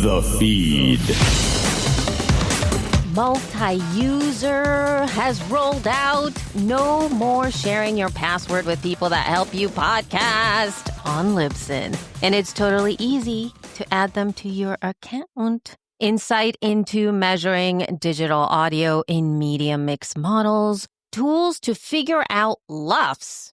The Feed. Multi-user has rolled out. No more sharing your password with people that help you podcast on Libsyn. And it's totally easy to add them to your account. Insight into measuring digital audio in media mix models. Tools to figure out LUFs.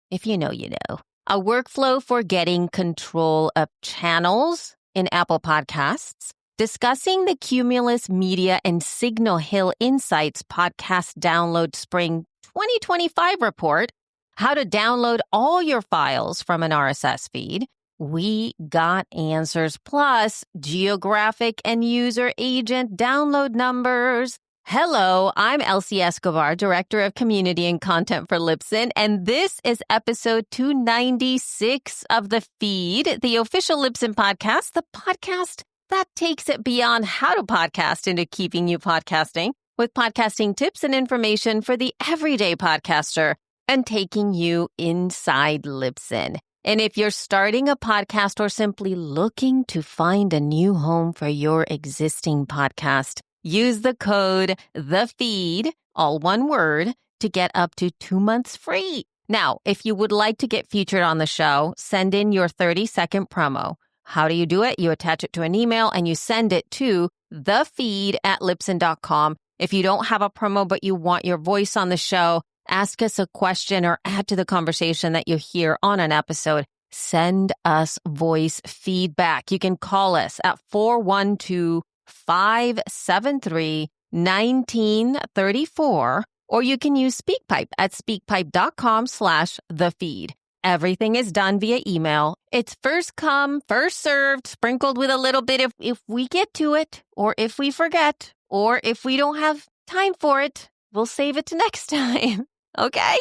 If you know, you know. A workflow for getting control of channels in Apple Podcasts. Discussing the Cumulus Media and Signal Hill Insights podcast download spring 2025 report, how to download all your files from an RSS feed. We got answers, plus geographic and user agent download numbers. Hello, I'm Elsie Escobar, Director of Community and Content for Libsyn, and this is episode 296 of The Feed, the official Libsyn podcast, the podcast that takes it beyond how to podcast into keeping you podcasting with podcasting tips and information for the everyday podcaster and taking you inside Libsyn. And if you're starting a podcast or simply looking to find a new home for your existing podcast, use the code THEFEED, all one word, to get up to 2 months free. Now, if you would like to get featured on the show, send in your 30-second promo. How do you do it? You attach it to an email and you send it to thefeed@libsyn.com. If you don't have a promo but you want your voice on the show, ask us a question or add to the conversation that you hear on an episode, send us voice feedback. You can call us at 412-573-1934, or you can use SpeakPipe at speakpipe.com/thefeed. Everything is done via email. It's first come, first served, sprinkled with a little bit of if we get to it, or if we forget, or if we don't have time for it, we'll save it to next time. Okay?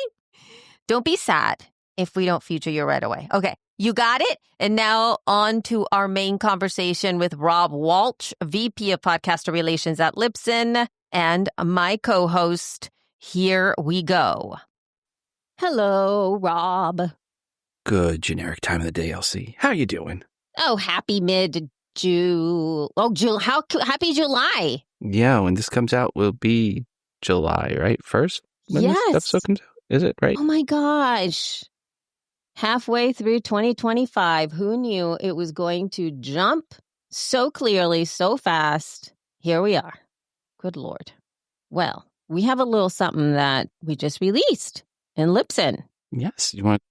Don't be sad if we don't feature you right away. Okay, you got it? And now on to our main conversation with Rob Walsh, VP of Podcaster Relations at Libsyn, and my co-host. Here we go. Hello, Rob. Good generic time of the day, Elsie. How you doing? Oh, happy mid-June. Happy July. Yeah, when this comes out will be July, right? First? When yes. This episode comes out? Is it, right? Oh my gosh. Halfway through 2025. Who knew it was going to jump so clearly, so fast? Here we are. Good Lord. Well, we have a little something that we just released in Libsyn. Yes. You want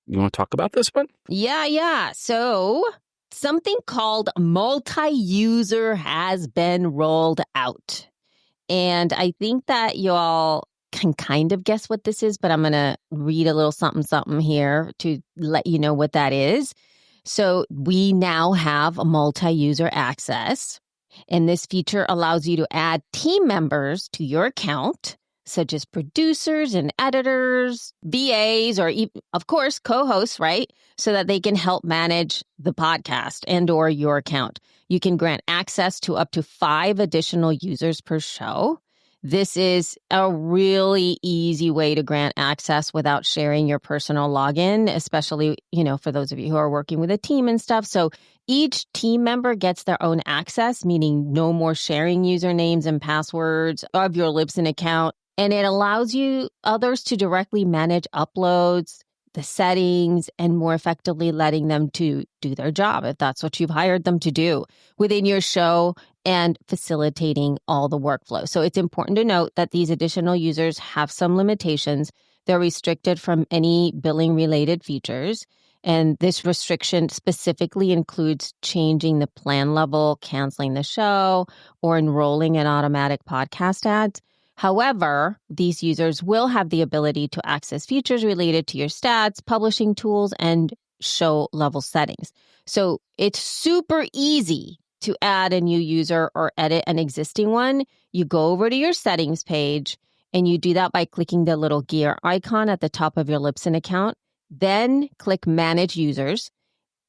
to talk about this one? Yeah. So something called multi-user has been rolled out. And I think that y'all can kind of guess what this is, but I'm going to read a little something here to let you know what that is. So we now have a multi-user access, and this feature allows you to add team members to your account, such as producers and editors, VAs, or of course, co-hosts, right? So that they can help manage the podcast and or your account. You can grant access to up to 5 additional users per show. This is a really easy way to grant access without sharing your personal login, especially, for those of you who are working with a team and stuff. So each team member gets their own access, meaning no more sharing usernames and passwords of your Libsyn account. And it allows you others to directly manage uploads, the settings, and more effectively letting them to do their job if that's what you've hired them to do within your show and facilitating all the workflow. So it's important to note that these additional users have some limitations. They're restricted from any billing related features. And this restriction specifically includes changing the plan level, canceling the show, or enrolling in automatic podcast ads. However, these users will have the ability to access features related to your stats, publishing tools, and show level settings. So it's super easy to add a new user or edit an existing one. You go over to your settings page, and you do that by clicking the little gear icon at the top of your Libsyn account. Then click Manage Users.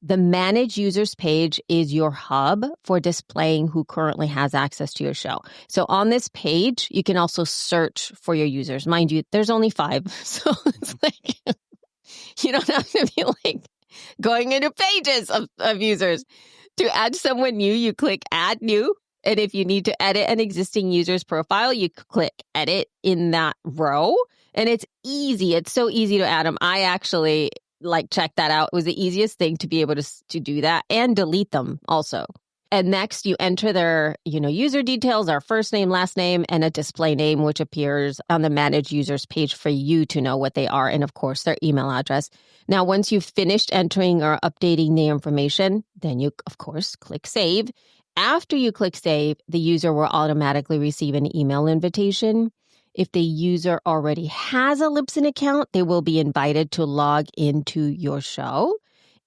The Manage Users page is your hub for displaying who currently has access to your show. So on this page, you can also search for your users. Mind you, there's only 5. So it's like, you don't have to be like going into pages of users To add someone new, you click Add New. And if you need to edit an existing user's profile, you click Edit in that row. And it's easy. It's so easy to add them. I actually checked that out. It was the easiest thing to be able to do that and delete them also. And next, you enter their, user details, our first name, last name, and a display name, which appears on the Manage Users page for you to know what they are. And of course, their email address. Now, once you've finished entering or updating the information, then you, of course, click Save. After you click Save, the user will automatically receive an email invitation. If the user already has a Libsyn account, they will be invited to log into your show.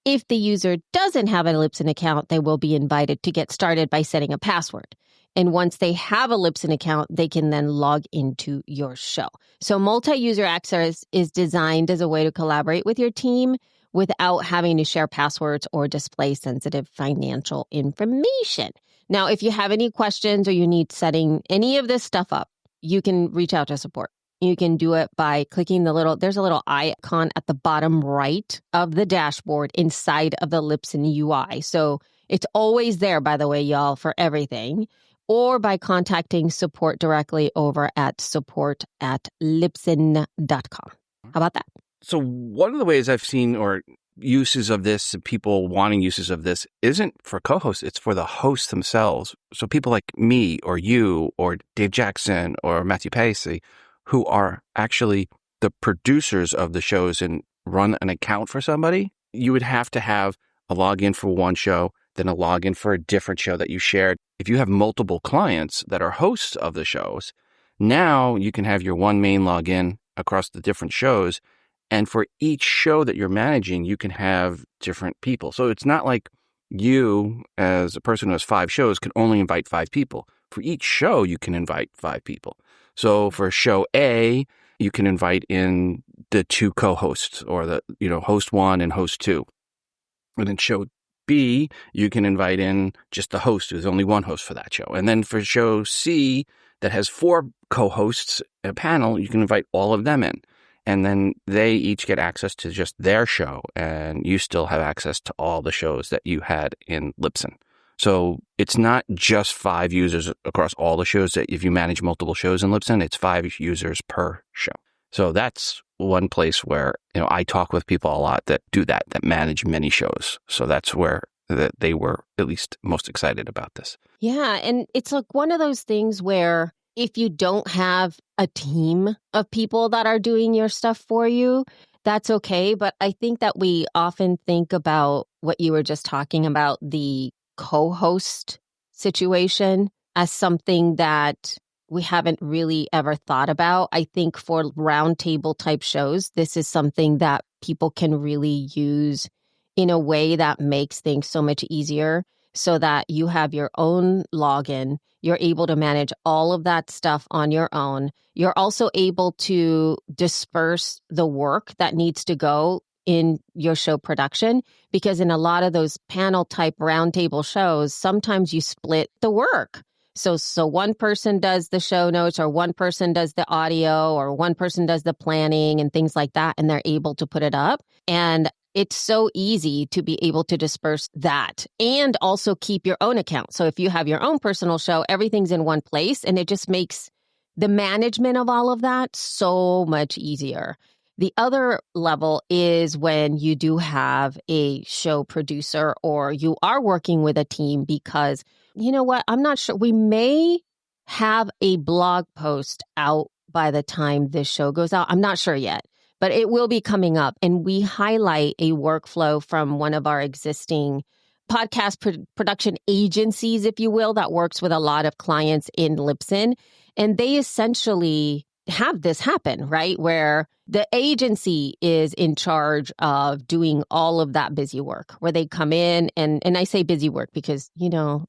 If the user doesn't have a Libsyn account, they will be invited to get started by setting a password. And once they have a Libsyn account, they can then log into your show. So multi-user access is designed as a way to collaborate with your team without having to share passwords or display sensitive financial information. Now, if you have any questions or you need setting any of this stuff up, you can reach out to support. You can do it by clicking there's a little icon at the bottom right of the dashboard inside of the Libsyn UI. So it's always there, by the way, y'all, for everything. Or by contacting support directly over at support@libsyn.com. How about that? So one of the ways I've seen or uses of this, people wanting uses of this, isn't for co-hosts, it's for the hosts themselves. So people like me or you or Dave Jackson or Matthew Pacey, who are actually the producers of the shows and run an account for somebody, you would have to have a login for one show, then a login for a different show that you shared. If you have multiple clients that are hosts of the shows, now you can have your one main login across the different shows. And for each show that you're managing, you can have different people. So it's not like you, as a person who has 5 shows, can only invite 5 people. For each show, you can invite 5 people. So for show A, you can invite in the 2 co-hosts or the, host 1 and host 2. And in show B, you can invite in just the host, who's only one host for that show. And then for show C, that has 4 co-hosts, a panel, you can invite all of them in. And then they each get access to just their show, and you still have access to all the shows that you had in Libsyn. So it's not just 5 users across all the shows. That if you manage multiple shows in Libsyn, it's 5 users per show. So that's one place where, I talk with people a lot that do that manage many shows. So that's where they were at least most excited about this. Yeah. And it's like one of those things where if you don't have a team of people that are doing your stuff for you, that's okay. But I think that we often think about what you were just talking about, the co-host situation, as something that we haven't really ever thought about. I think for roundtable type shows, this is something that people can really use in a way that makes things so much easier, so that you have your own login. You're able to manage all of that stuff on your own. You're also able to disperse the work that needs to go in your show production, because in a lot of those panel type roundtable shows, sometimes you split the work. So one person does the show notes, or one person does the audio, or one person does the planning and things like that, and they're able to put it up. And it's so easy to be able to disperse that and also keep your own account. So if you have your own personal show, everything's in one place, and it just makes the management of all of that so much easier. The other level is when you do have a show producer or you are working with a team, because you know what? I'm not sure. We may have a blog post out by the time this show goes out. I'm not sure yet, but it will be coming up. And we highlight a workflow from one of our existing podcast production agencies, if you will, that works with a lot of clients in Libsyn. And they essentially have this happen, right? Where the agency is in charge of doing all of that busy work, where they come in and I say busy work because,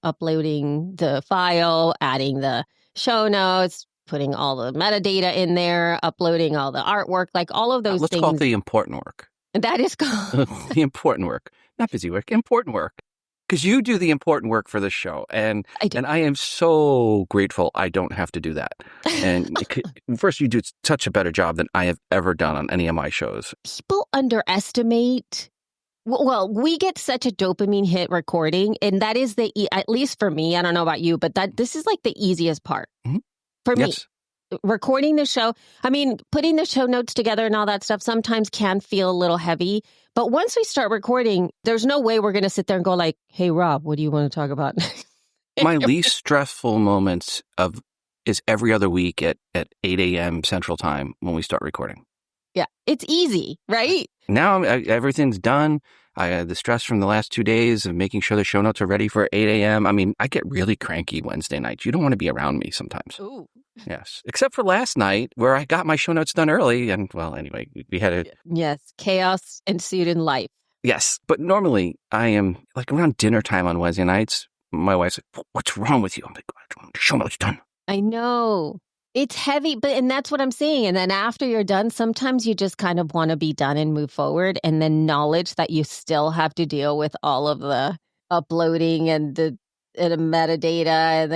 uploading the file, adding the show notes, putting all the metadata in there, uploading all the artwork, like all of those things. Let's call it the important work. That is called the important work, not busy work, important work. Because you do the important work for this show. And I am so grateful I don't have to do that. And first, you do such a better job than I have ever done on any of my shows. People underestimate Well, we get such a dopamine hit recording, and that is at least for me, I don't know about you, but this is like the easiest part for me. Yes. Recording the show. I mean, putting the show notes together and all that stuff sometimes can feel a little heavy. But once we start recording, there's no way we're going to sit there and go like, hey, Rob, what do you want to talk about? My least stressful moments is every other week at 8 a.m. Central Time when we start recording. Yeah, it's easy, right? Now everything's done. I had the stress from the last 2 days of making sure the show notes are ready for 8 a.m. I mean, I get really cranky Wednesday nights. You don't want to be around me sometimes. Ooh. Yes. Except for last night where I got my show notes done early. And well, anyway, we had a... Yes. Chaos ensued in life. Yes. But normally I am like around dinner time on Wednesday nights. My wife's like, what's wrong with you? I'm like, the show notes done. I know. It's heavy, and that's what I'm saying. And then after you're done, sometimes you just kind of want to be done and move forward. And then knowledge that you still have to deal with all of the uploading and the metadata and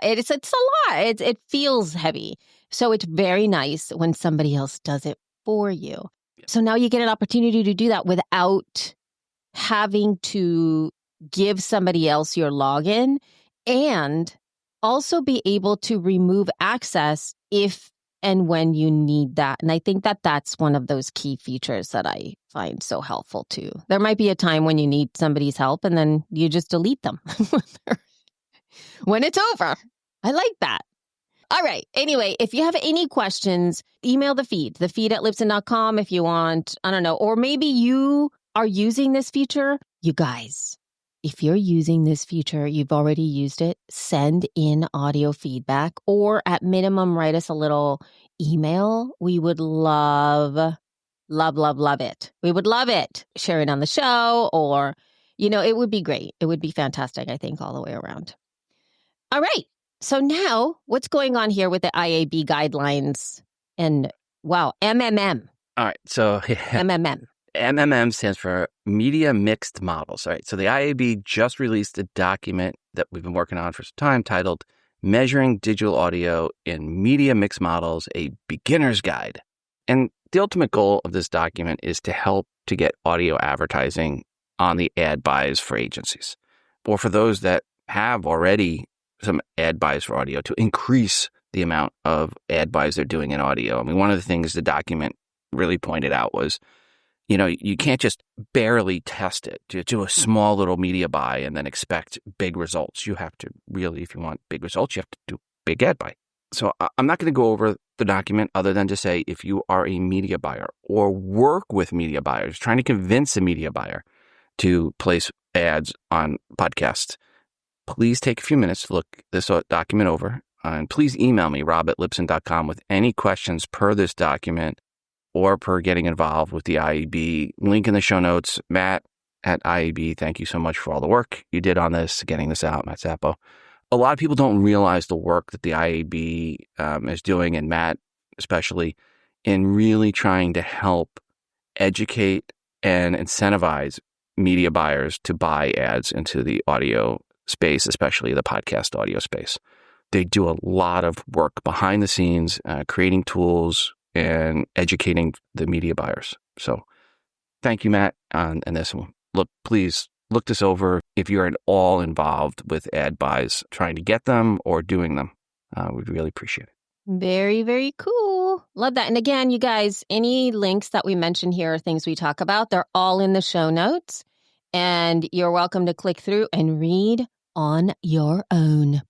it's a lot. It feels heavy. So it's very nice when somebody else does it for you. So now you get an opportunity to do that without having to give somebody else your login, and also be able to remove access if and when you need that. And I think that that's one of those key features that I find so helpful too. There might be a time when you need somebody's help and then you just delete them when it's over. I like that. All right. Anyway, if you have any questions, email the feed at libsyn.com if you want. I don't know. Or maybe you are using this feature. You guys, if you're using this feature, you've already used it, send in audio feedback, or at minimum, write us a little email. We would love it. We would love it. Share it on the show, or, it would be great. It would be fantastic, I think, all the way around. All right. So now what's going on here with the IAB guidelines and, MMM? All right. So MMM. MMM stands for Media Mixed Models. All right. So the IAB just released a document that we've been working on for some time titled Measuring Digital Audio in Media Mixed Models, a Beginner's Guide. And the ultimate goal of this document is to help to get audio advertising on the ad buys for agencies, or for those that have already some ad buys for audio, to increase the amount of ad buys they're doing in audio. I mean, one of the things the document really pointed out was, you can't just barely test it, to do a small little media buy and then expect big results. You have to really, if you want big results, you have to do big ad buy. So I'm not going to go over the document other than to say, if you are a media buyer or work with media buyers, trying to convince a media buyer to place ads on podcasts, please take a few minutes to look this document over. And please email me, rob@libsyn.com, with any questions per this document or per getting involved with the IAB. Link in the show notes. Matt at IAB, thank you so much for all the work you did on this, getting this out, Matt Zappo. A lot of people don't realize the work that the IAB is doing, and Matt especially, in really trying to help educate and incentivize media buyers to buy ads into the audio space, especially the podcast audio space. They do a lot of work behind the scenes, creating tools and educating the media buyers. So thank you, Matt, on this. Please look this over if you're at all involved with ad buys, trying to get them or doing them. We'd really appreciate it. Very, very cool. Love that. And again, you guys, any links that we mention here or things we talk about, they're all in the show notes. And you're welcome to click through and read on your own.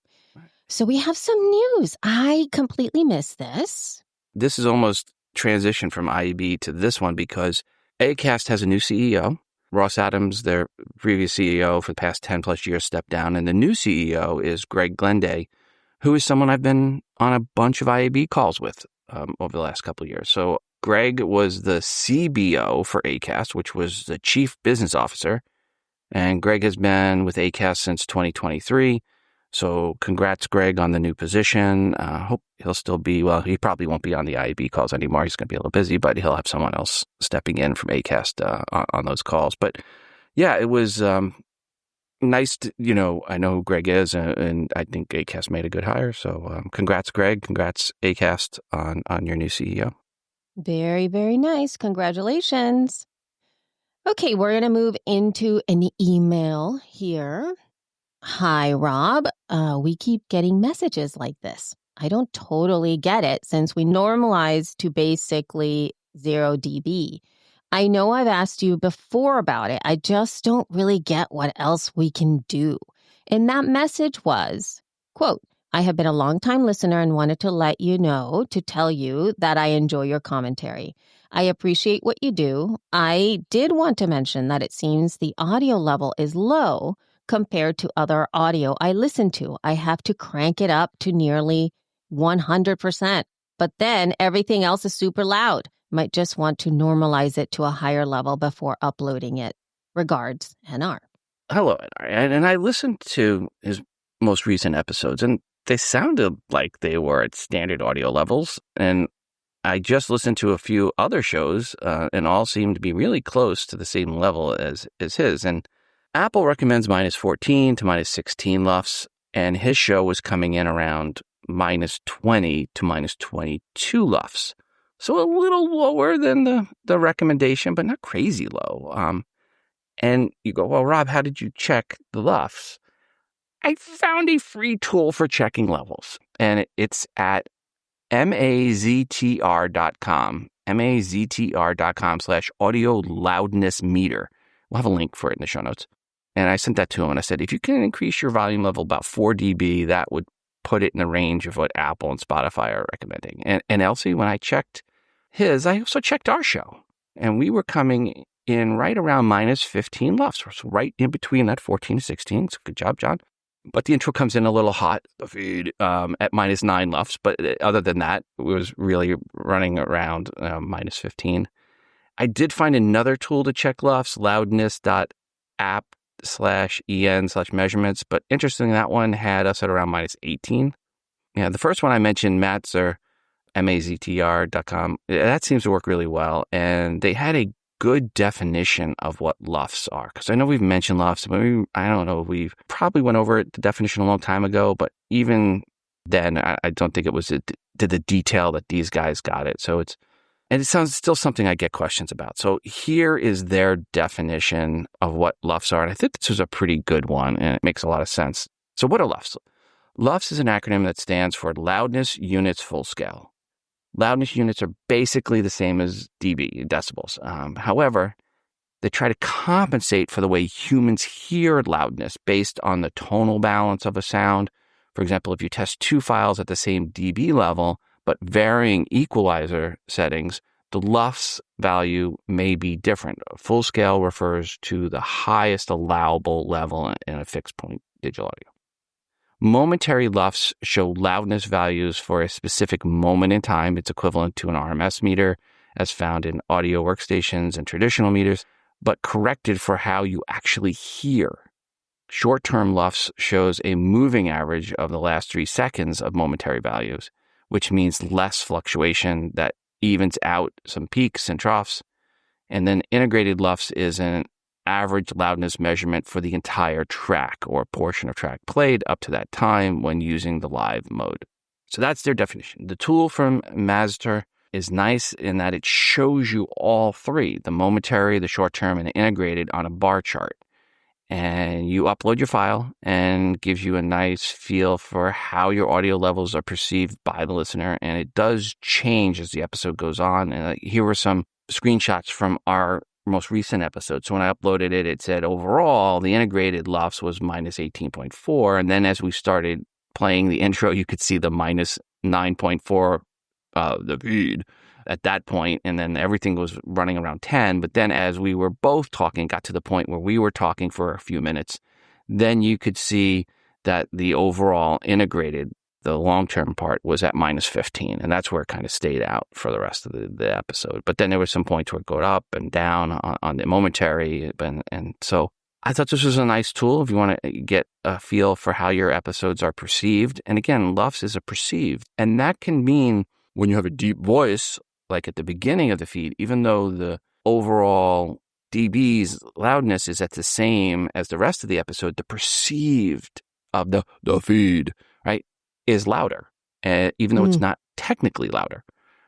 So we have some news. I completely missed this. This is almost transition from IAB to this one because Acast has a new CEO. Ross Adams, their previous CEO for the past 10 plus years, stepped down. And the new CEO is Greg Glenday, who is someone I've been on a bunch of IAB calls with over the last couple of years. So Greg was the CBO for Acast, which was the Chief Business Officer. And Greg has been with Acast since 2023. So congrats, Greg, on the new position. Hope he'll still be, he probably won't be on the IAB calls anymore. He's going to be a little busy, but he'll have someone else stepping in from Acast on those calls. But yeah, it was nice to, I know who Greg is, and I think Acast made a good hire. So congrats, Greg. Congrats, Acast, on your new CEO. Very, very nice. Congratulations. Okay, we're going to move into an email here. Hi, Rob. We keep getting messages like this. I don't totally get it since we normalized to basically 0 dB. I know I've asked you before about it. I just don't really get what else we can do. And that message was, quote, I have been a longtime listener and wanted to let you know, to tell you that I enjoy your commentary. I appreciate what you do. I did want to mention that it seems the audio level is low compared to other audio I listen to. I have to crank it up to nearly 100%, but then everything else is super loud. Might just want to normalize it to a higher level before uploading it. Regards, NR. Hello, NR. And I listened to his most recent episodes, and they sounded like they were at standard audio levels. And I just listened to a few other shows, and all seemed to be really close to the same level as his. And Apple recommends -14 to -16 LUFS, and his show was coming in around -20 to -22 LUFS. So a little lower than the recommendation, but not crazy low. And you go, well, Rob, how did you check the LUFS? I found a free tool for checking levels, and it's at maztr.com, maztr.com/audio loudness meter. We'll have a link for it in the show notes. And I sent that to him, and I said, if you can increase your volume level about 4 dB, that would put it in the range of what Apple and Spotify are recommending. And Elsie, when I checked his, I also checked our show, and we were coming in right around -15 LUFS, so right in between that 14 to 16. So good job, John. But the intro comes in a little hot, the feed, at -9 LUFS. But other than that, it was really running around -15. I did find another tool to check LUFS, loudness.app/en/measurements. But interestingly, that one had us at around -18. Yeah, the first one I mentioned, Maztr, maztr.com, that seems to work really well. And they had a good definition of what LUFS are. Because I know we've mentioned LUFS, but I don't know, we probably went over the definition a long time ago, but even then, I don't think it was to the detail that these guys got it. So it sounds still something I get questions about. So here is their definition of what LUFS are. And I think this was a pretty good one, and it makes a lot of sense. So what are LUFS? LUFS is an acronym that stands for Loudness Units Full Scale. Loudness units are basically the same as dB, decibels. However, they try to compensate for the way humans hear loudness based on the tonal balance of a sound. For example, if you test two files at the same dB level, but varying equalizer settings, the LUFS value may be different. Full scale refers to the highest allowable level in a fixed point digital audio. Momentary LUFS show loudness values for a specific moment in time. It's equivalent to an RMS meter as found in audio workstations and traditional meters, but corrected for how you actually hear. Short-term LUFS shows a moving average of the last 3 seconds of momentary values, which means less fluctuation that evens out some peaks and troughs. And then integrated LUFS is an average loudness measurement for the entire track or portion of track played up to that time when using the live mode. So that's their definition. The tool from Maztr is nice in that it shows you all three, the momentary, the short-term, and the integrated on a bar chart. And you upload your file and gives you a nice feel for how your audio levels are perceived by the listener. And it does change as the episode goes on. And here were some screenshots from our most recent episode. So when I uploaded it, it said overall the integrated LUFS was -18.4. And then as we started playing the intro, you could see the -9.4, the feed at that point. And then everything was running around 10. But then as we were both talking, got to the point where we were talking for a few minutes, then you could see that the overall integrated, the long-term part, was at -15, and that's where it kind of stayed out for the rest of the episode. But then there were some points where it got up and down on the momentary, and so I thought this was a nice tool if you want to get a feel for how your episodes are perceived. And again, LUFS is a perceived, and that can mean when you have a deep voice, like at the beginning of the feed, even though the overall dB's loudness is at the same as the rest of the episode, the perceived of the feed, right, is louder, even though it's not technically louder.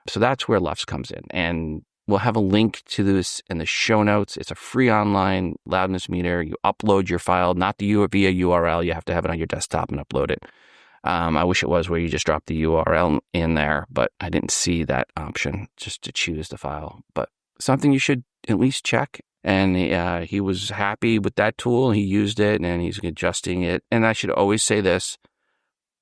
So that's where LUFS comes in. And We'll have a link to this in the show notes. It's a free online loudness meter. You upload your file, not via URL. You have to have it on your desktop and upload it. I wish it was where you just drop the URL in there, but I didn't see that option just to choose the file. But something you should at least check. And he was happy with that tool. He used it and he's adjusting it. And I should always say this,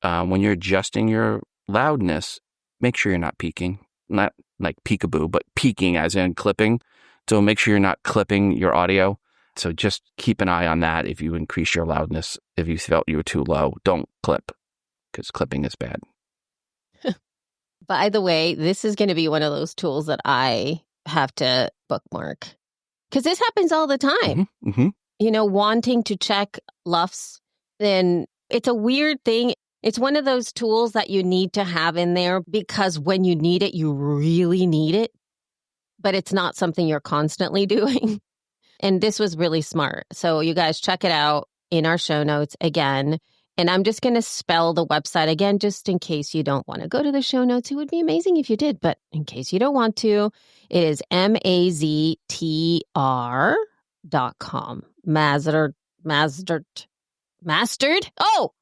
when you're adjusting your loudness, make sure you're not peaking, not like peekaboo, but peaking as in clipping. So make sure you're not clipping your audio. So just keep an eye on that. If you increase your loudness, if you felt you were too low, don't clip, because clipping is bad. By the way, this is going to be one of those tools that I have to bookmark. Because this happens all the time, wanting to check LUFS. Then it's a weird thing. It's one of those tools that you need to have in there because when you need it, you really need it. But it's not something you're constantly doing. And this was really smart. So you guys check it out in our show notes again. And I'm just going to spell the website again, just in case you don't want to go to the show notes. It would be amazing if you did. But in case you don't want to, it is maztr.com. Mastered? Oh!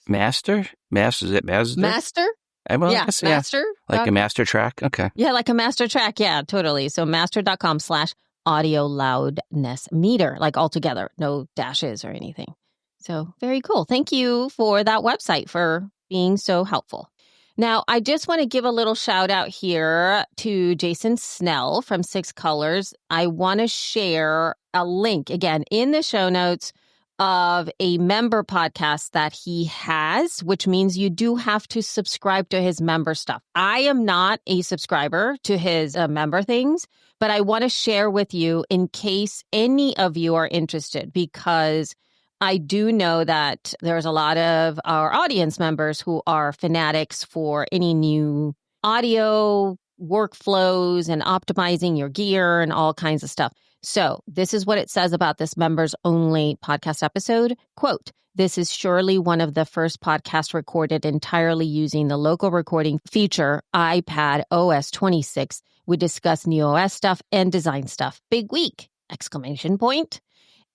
Master? Is it Master? Master? Master. Like a master track? Okay. Yeah, like a master track. Yeah, totally. So master.com/audio loudness meter, like all together, no dashes or anything. So very cool. Thank you for that website for being so helpful. Now, I just want to give a little shout out here to Jason Snell from Six Colors. I want to share a link again in the show notes of a member podcast that he has, which means you do have to subscribe to his member stuff. I am not a subscriber to his member things, but I want to share with you in case any of you are interested, because I do know that there's a lot of our audience members who are fanatics for any new audio workflows and optimizing your gear and all kinds of stuff. So this is what it says about this members only podcast episode. Quote, "This is surely one of the first podcasts recorded entirely using the local recording feature, iPad OS 26. We discuss new OS stuff and design stuff. Big week! !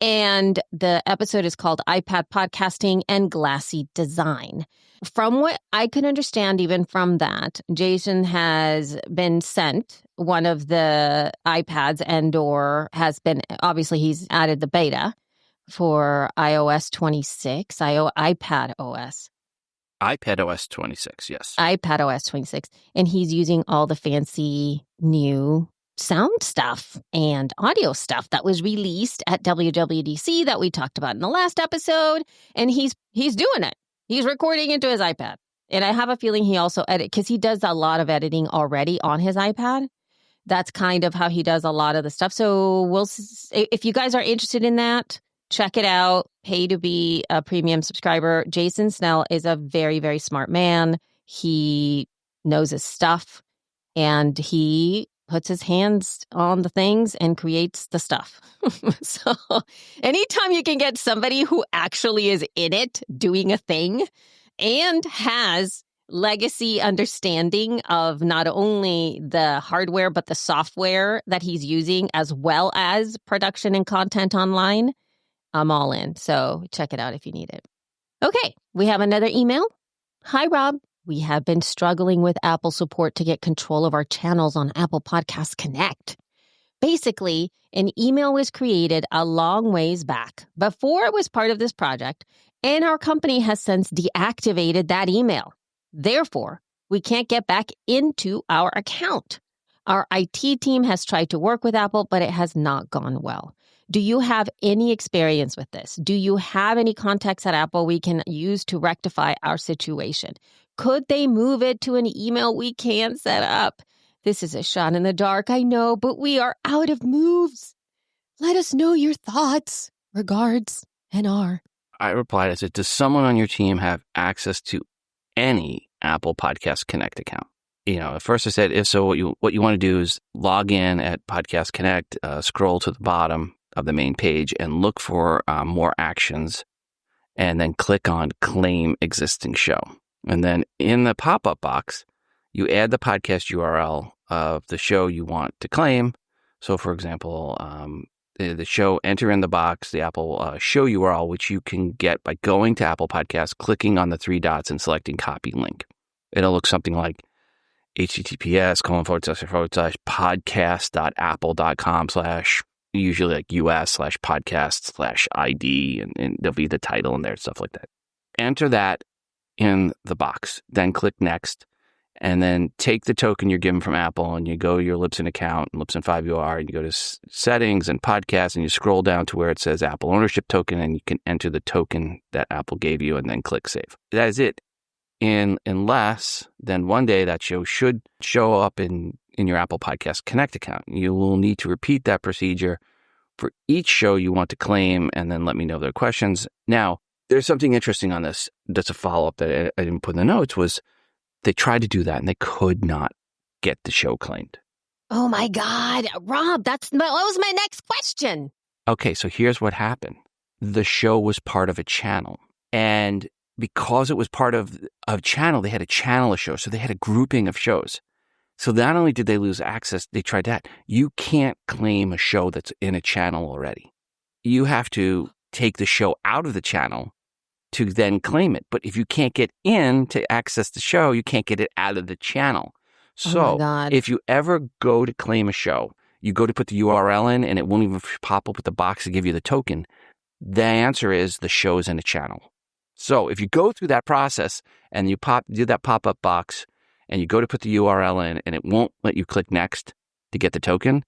And the episode is called iPad Podcasting and Glassy Design. From what I can understand, even from that, Jason has been sent one of the iPads and/or has been, obviously he's added the beta for iOS 26, iPad OS. iPad OS 26, yes. iPad OS 26. And he's using all the fancy new sound stuff and audio stuff that was released at WWDC that we talked about in the last episode. And he's doing it. He's recording into his iPad. And I have a feeling he also because he does a lot of editing already on his iPad. That's kind of how he does a lot of the stuff. So if you guys are interested in that, check it out. Pay to be a premium subscriber. Jason Snell is a very, very smart man. He knows his stuff and he puts his hands on the things and creates the stuff. So anytime you can get somebody who actually is in it doing a thing and has legacy understanding of not only the hardware, but the software that he's using, as well as production and content online, I'm all in. So check it out if you need it. Okay, we have another email. Hi, Rob. We have been struggling with Apple support to get control of our channels on Apple Podcasts Connect. Basically, an email was created a long ways back before it was part of this project, and our company has since deactivated that email. Therefore, we can't get back into our account. Our IT team has tried to work with Apple, but it has not gone well. Do you have any experience with this? Do you have any contacts at Apple we can use to rectify our situation? Could they move it to an email we can't set up? This is a shot in the dark, I know, but we are out of moves. Let us know your thoughts. Regards, NR. I replied, I said, does someone on your team have access to any Apple Podcast Connect account? At first I said, if so, what you want to do is log in at Podcast Connect, scroll to the bottom of the main page and look for more actions, and then click on Claim Existing Show. And then in the pop-up box, you add the podcast URL of the show you want to claim. So, for example, the show, enter in the box, the Apple show URL, which you can get by going to Apple Podcasts, clicking on the three dots and selecting copy link. It'll look something like https://podcast.apple.com/ usually like US/podcast/ID, and there'll be the title in there, stuff like that. Enter that in the box, then click next, and then take the token you're given from Apple and you go to your Libsyn account, Libsyn 5UR, and you go to settings and podcasts, and you scroll down to where it says Apple ownership token, and you can enter the token that Apple gave you and then click save. That is it. Unless then one day that show should show up in your Apple Podcast Connect account. You will need to repeat that procedure for each show you want to claim, and then let me know if there are questions. Now, there's something interesting on this that's a follow-up that I didn't put in the notes, was they tried to do that and they could not get the show claimed. Oh my God, Rob, that was my next question. Okay, so here's what happened. The show was part of a channel, and because it was part of a channel, they had a channel of shows. So they had a grouping of shows. So not only did they lose access, they tried that. You can't claim a show that's in a channel already. You have to take the show out of the channel to then claim it. But if you can't get in to access the show, you can't get it out of the channel. So if you ever go to claim a show, you go to put the URL in and it won't even pop up with the box to give you the token. The answer is the show is in a channel. So if you go through that process and you do that pop-up box and you go to put the URL in and it won't let you click next to get the token,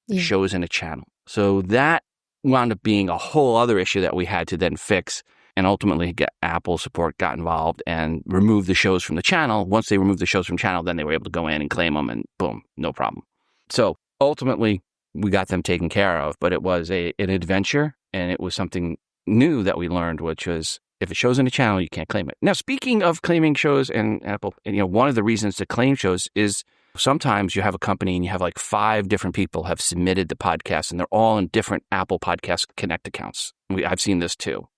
the show is in a channel. So that wound up being a whole other issue that we had to then fix, and ultimately Apple support got involved and removed the shows from the channel. Once they removed the shows from channel, then they were able to go in and claim them, and boom, no problem. So ultimately we got them taken care of, but it was an adventure, and it was something new that we learned, which was if it shows in a channel, you can't claim it. Now, speaking of claiming shows and Apple, one of the reasons to claim shows is sometimes you have a company and you have like 5 different people have submitted the podcast, and they're all in different Apple Podcast Connect accounts. I've seen this too.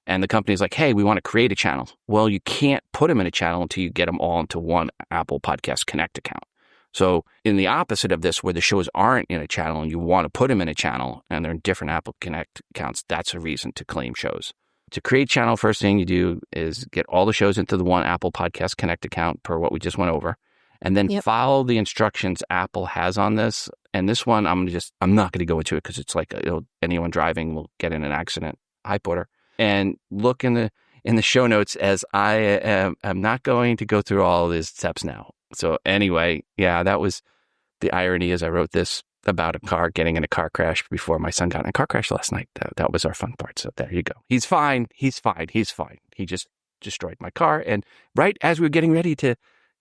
And the company's like, hey, we want to create a channel. Well, you can't put them in a channel until you get them all into one Apple Podcast Connect account. So in the opposite of this, where the shows aren't in a channel and you want to put them in a channel and they're in different Apple Connect accounts, that's a reason to claim shows. To create channel, first thing you do is get all the shows into the one Apple Podcast Connect account per what we just went over, and then follow the instructions Apple has on this. And this one, I'm not going to go into it because it's like anyone driving will get in an accident. Hi, Porter. And look in the show notes, as I am not going to go through all of these steps now. So anyway, that was the irony as I wrote this about a car getting in a car crash before my son got in a car crash last night. That was our fun part. So there you go. He's fine. He just destroyed my car. And right as we were getting ready to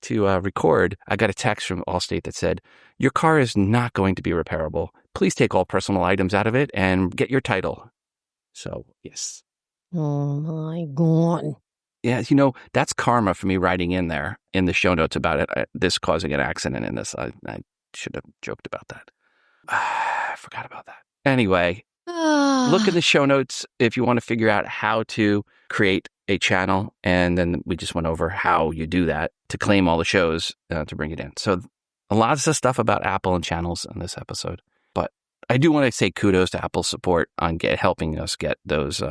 record, I got a text from Allstate that said, your car is not going to be repairable. Please take all personal items out of it and get your title. So, yes. Oh, my God. Yeah, that's karma for me writing in there in the show notes about it, this causing an accident in this. I should have joked about that. I forgot about that. Anyway, look in the show notes if you want to figure out how to create a channel. And then we just went over how you do that to claim all the shows to bring it in. So a lot of stuff about Apple and channels in this episode. But I do want to say kudos to Apple support on helping us get those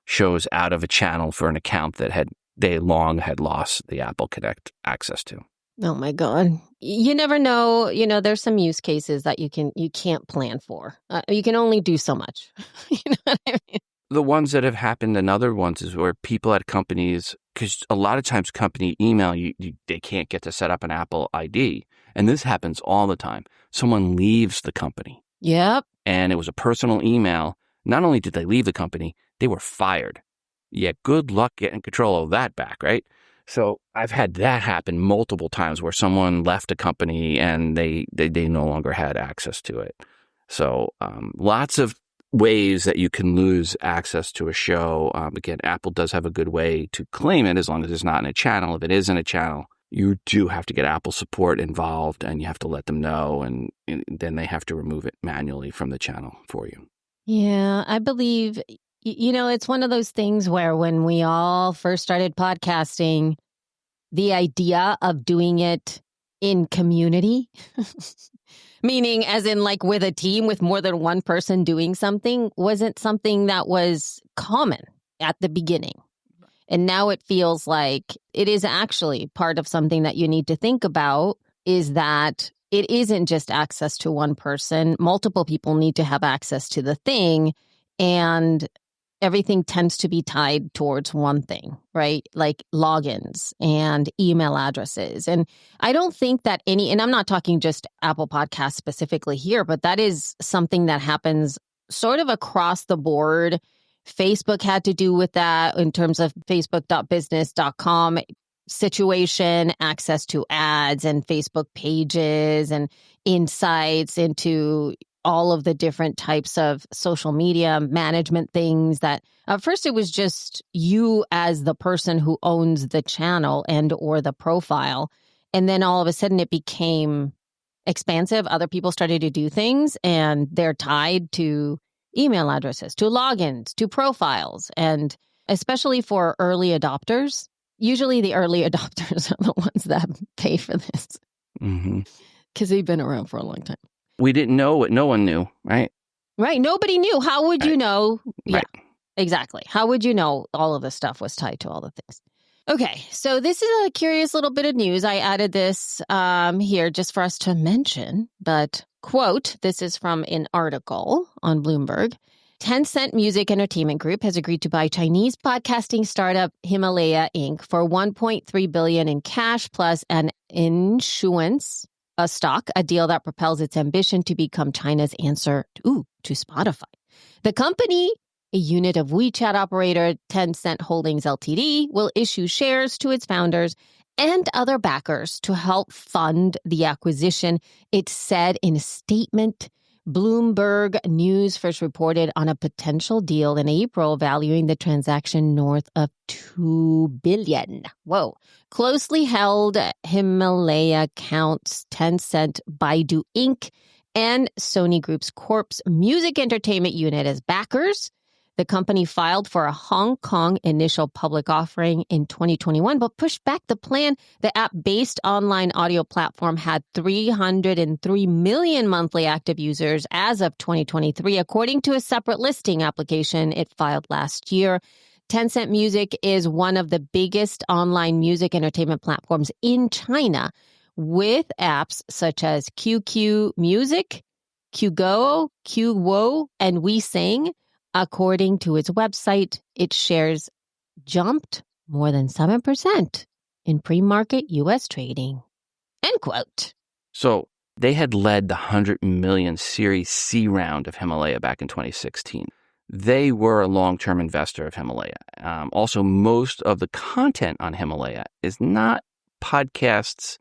shows out of a channel for an account that they long had lost the Apple Connect access to. Oh my God. You never know. There's some use cases that you can't plan for. You can only do so much. You know what I mean? The ones that have happened and other ones is where people at companies, because a lot of times company email, they can't get to set up an Apple ID. And this happens all the time. Someone leaves the company. Yep. And it was a personal email. Not only did they leave the company, they were fired. Yeah, good luck getting control of that back, right? So I've had that happen multiple times where someone left a company and they no longer had access to it. So lots of ways that you can lose access to a show. Again, Apple does have a good way to claim it as long as it's not in a channel. If it is in a channel, you do have to get Apple support involved and you have to let them know, and then they have to remove it manually from the channel for you. Yeah, I believe, it's one of those things where when we all first started podcasting, the idea of doing it in community, meaning as in like with a team with more than one person doing something, wasn't something that was common at the beginning. And now it feels like it is actually part of something that you need to think about, is that it isn't just access to one person. Multiple people need to have access to the thing, and everything tends to be tied towards one thing, right? Like logins and email addresses. And I don't think that and I'm not talking just Apple Podcasts specifically here, but that is something that happens sort of across the board. Facebook had to do with that in terms of facebook.business.com situation, access to ads and Facebook pages and insights into all of the different types of social media management things that at first it was just you as the person who owns the channel and or the profile. And then all of a sudden it became expansive. Other people started to do things and they're tied to email addresses, to logins, to profiles. And especially for early adopters, usually the early adopters are the ones that pay for this because they've been around for a long time. We didn't know what no one knew, right? Right. Nobody knew. How would you know? Right. Yeah, exactly. How would you know all of this stuff was tied to all the things? Okay, so this is a curious little bit of news. I added this here just for us to mention, but quote, this is from an article on Bloomberg. Tencent Music Entertainment Group has agreed to buy Chinese podcasting startup Himalaya Inc. for $1.3 billion in cash plus an issuance, a stock, a deal that propels its ambition to become China's answer to Spotify. The company, a unit of WeChat operator Tencent Holdings Ltd, will issue shares to its founders and other backers to help fund the acquisition, it said in a statement. Bloomberg News first reported on a potential deal in April valuing the transaction north of $2 billion. Whoa. Closely held Himalaya counts Tencent, Baidu Inc., and Sony Group's Corp's music entertainment unit as backers. The company filed for a Hong Kong initial public offering in 2021, but pushed back the plan. The app-based online audio platform had 303 million monthly active users as of 2023, according to a separate listing application it filed last year. Tencent Music is one of the biggest online music entertainment platforms in China, with apps such as QQ Music, QGo, QWO, and WeSing. According to its website, its shares jumped more than 7% in pre-market U.S. trading. End quote. So they had led the 100 million Series C round of Himalaya back in 2016. They were a long-term investor of Himalaya. Also, most of the content on Himalaya is not podcasts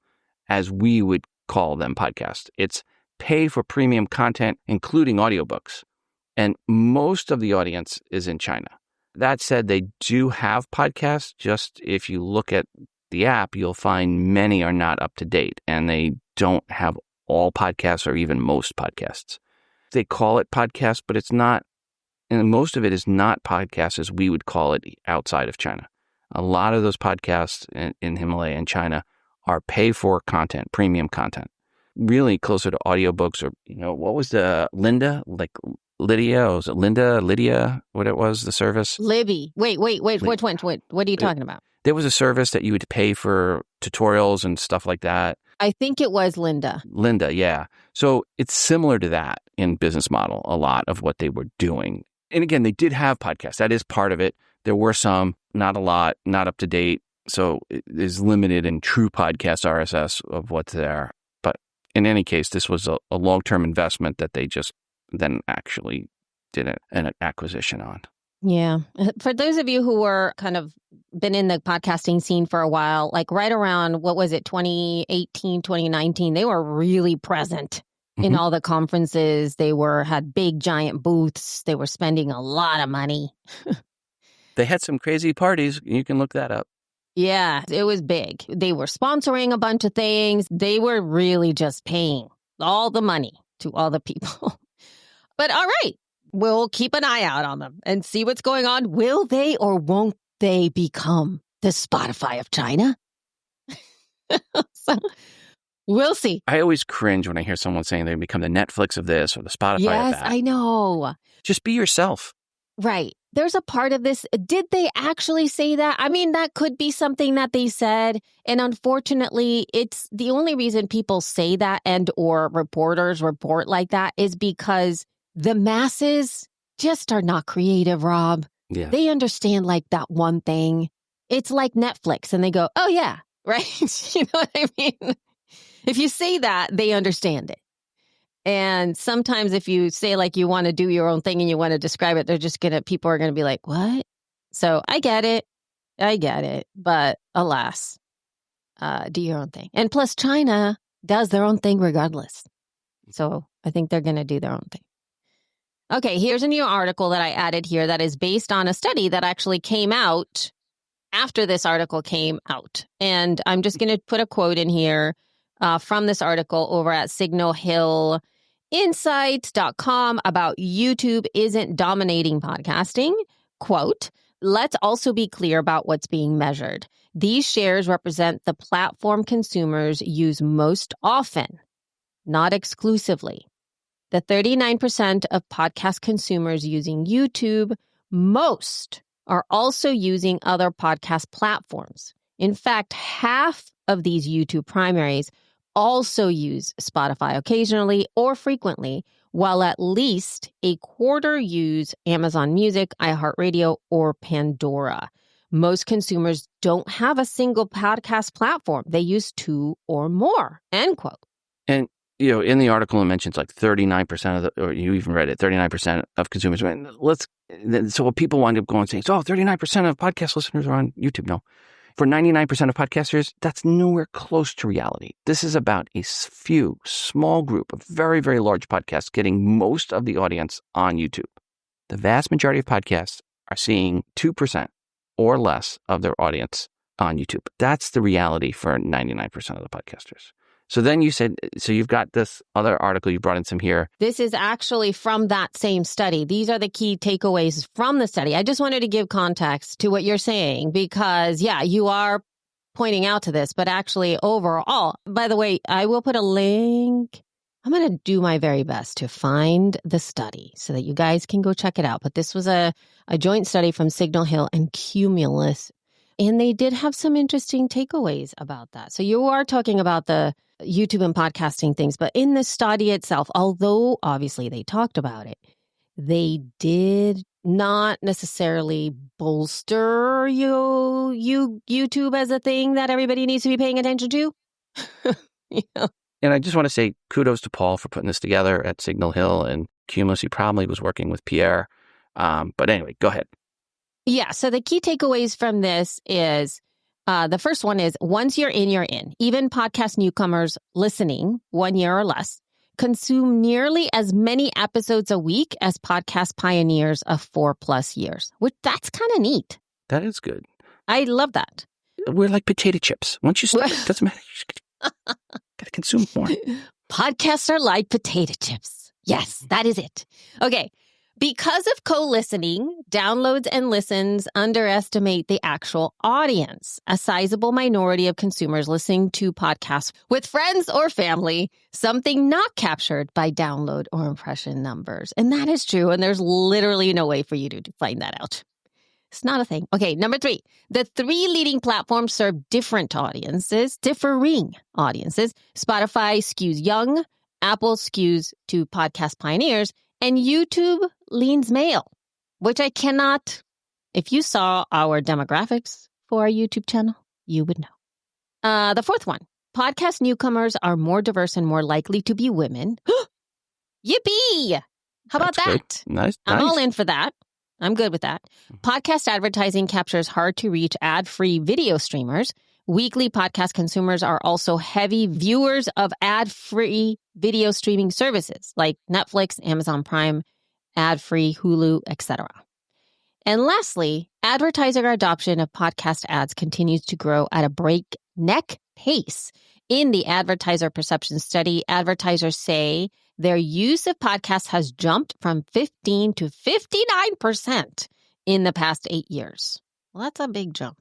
as we would call them podcasts. It's pay for premium content, including audiobooks. And most of the audience is in China. That said, they do have podcasts. Just if you look at the app, you'll find many are not up to date, and they don't have all podcasts or even most podcasts. They call it podcast, but it's not, and most of it is not podcasts as we would call it outside of China. A lot of those podcasts in Himalaya and China are pay for content, premium content, really closer to audiobooks or, what was the Lydia, or was it Lydia, what it was, the service? Libby. Wait, which one? What are you talking about? There was a service that you would pay for tutorials and stuff like that. I think it was Linda, yeah. So it's similar to that in business model, a lot of what they were doing. And again, they did have podcasts. That is part of it. There were some, not a lot, not up to date. So it is limited in true podcast RSS of what's there. But in any case, this was a long-term investment that they just then actually did an acquisition on. Yeah. For those of you who were kind of been in the podcasting scene for a while, like right around, 2018, 2019, they were really present in all the conferences. They had big, giant booths. They were spending a lot of money. They had some crazy parties. You can look that up. Yeah, it was big. They were sponsoring a bunch of things. They were really just paying all the money to all the people. But all right, we'll keep an eye out on them and see what's going on. Will they or won't they become the Spotify of China? So, We'll see. I always cringe when I hear someone saying they become the Netflix of this or the Spotify of Yes, that. I know. Just be yourself. Right. There's a part of this. Did they actually say that? I mean, that could be something that they said. And unfortunately, it's the only reason people say that and or reporters report like that is because the masses just are not creative, Rob. Yeah. They understand like that one thing. It's like Netflix and they go, oh, yeah, right. You know what I mean? If you say that, they understand it. And sometimes if you say like you want to do your own thing and you want to describe it, people are going to be like, what? So I get it. But alas, do your own thing. And plus China does their own thing regardless. So I think they're going to do their own thing. Okay, here's a new article that I added here that is based on a study that actually came out after this article came out. And I'm just going to put a quote in here from this article over at signalhillinsights.com about YouTube isn't dominating podcasting. Quote, let's also be clear about what's being measured. These shares represent the platform consumers use most often, not exclusively. The 39% of podcast consumers using YouTube, most are also using other podcast platforms. In fact, half of these YouTube primaries also use Spotify occasionally or frequently, while at least a quarter use Amazon Music, iHeartRadio, or Pandora. Most consumers don't have a single podcast platform. They use two or more, end quote. And, in the article it mentions like 39% or you even read it, 39% of consumers. So what people wind up going and saying, 39% of podcast listeners are on YouTube. No. For 99% of podcasters, that's nowhere close to reality. This is about a small group of very, very large podcasts getting most of the audience on YouTube. The vast majority of podcasts are seeing 2% or less of their audience on YouTube. That's the reality for 99% of the podcasters. So then you said, so you've got this other article you brought in some here. This is actually from that same study. These are the key takeaways from the study. I just wanted to give context to what you're saying because, yeah, you are pointing out to this, but actually overall, by the way, I will put a link. I'm going to do my very best to find the study so that you guys can go check it out. But this was a joint study from Signal Hill and Cumulus, and they did have some interesting takeaways about that. So you are talking about the YouTube and podcasting things, but in the study itself, although obviously they talked about it, they did not necessarily bolster YouTube as a thing that everybody needs to be paying attention to. And I just want to say kudos to Paul for putting this together at Signal Hill and Cumulus. He probably was working with Pierre. But anyway, go ahead. Yeah. So the key takeaways from this is the first one is once you're in, you're in. Even podcast newcomers listening 1 year or less consume nearly as many episodes a week as podcast pioneers of 4+ years, which that's kind of neat. That is good. I love that. We're like potato chips. Once you start, it doesn't matter. Got to consume more. Podcasts are like potato chips. Yes, that is it. Okay. Because of co-listening, downloads and listens underestimate the actual audience. A sizable minority of consumers listening to podcasts with friends or family, something not captured by download or impression numbers. And that is true. And there's literally no way for you to find that out. It's not a thing. Okay, number 3. The 3 leading platforms serve differing audiences. Spotify skews young, Apple skews to podcast pioneers, and YouTube leans male, which I cannot. If you saw our demographics for our YouTube channel, you would know. The 4th one, podcast newcomers are more diverse and more likely to be women. Yippee! How about That's that? Good. Nice. I'm all in for that. I'm good with that. Podcast advertising captures hard-to-reach ad-free video streamers. Weekly podcast consumers are also heavy viewers of ad-free video streaming services like Netflix, Amazon Prime, ad-free, Hulu, etc. And lastly, advertiser adoption of podcast ads continues to grow at a breakneck pace. In the advertiser perception study, advertisers say their use of podcasts has jumped from 15 to 59% in the past 8 years. Well, that's a big jump.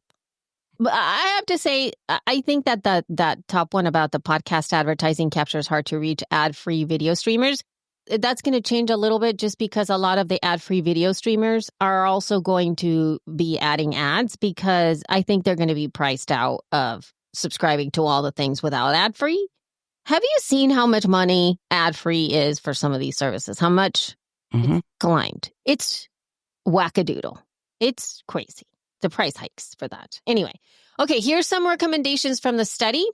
But I have to say, I think that that top one about the podcast advertising captures hard to reach ad-free video streamers, that's going to change a little bit just because a lot of the ad-free video streamers are also going to be adding ads because I think they're going to be priced out of subscribing to all the things without ad-free. Have you seen how much money ad-free is for some of these services? How much it's climbed? It's wackadoodle. It's crazy. The price hikes for that. Anyway, okay, here's some recommendations from the study.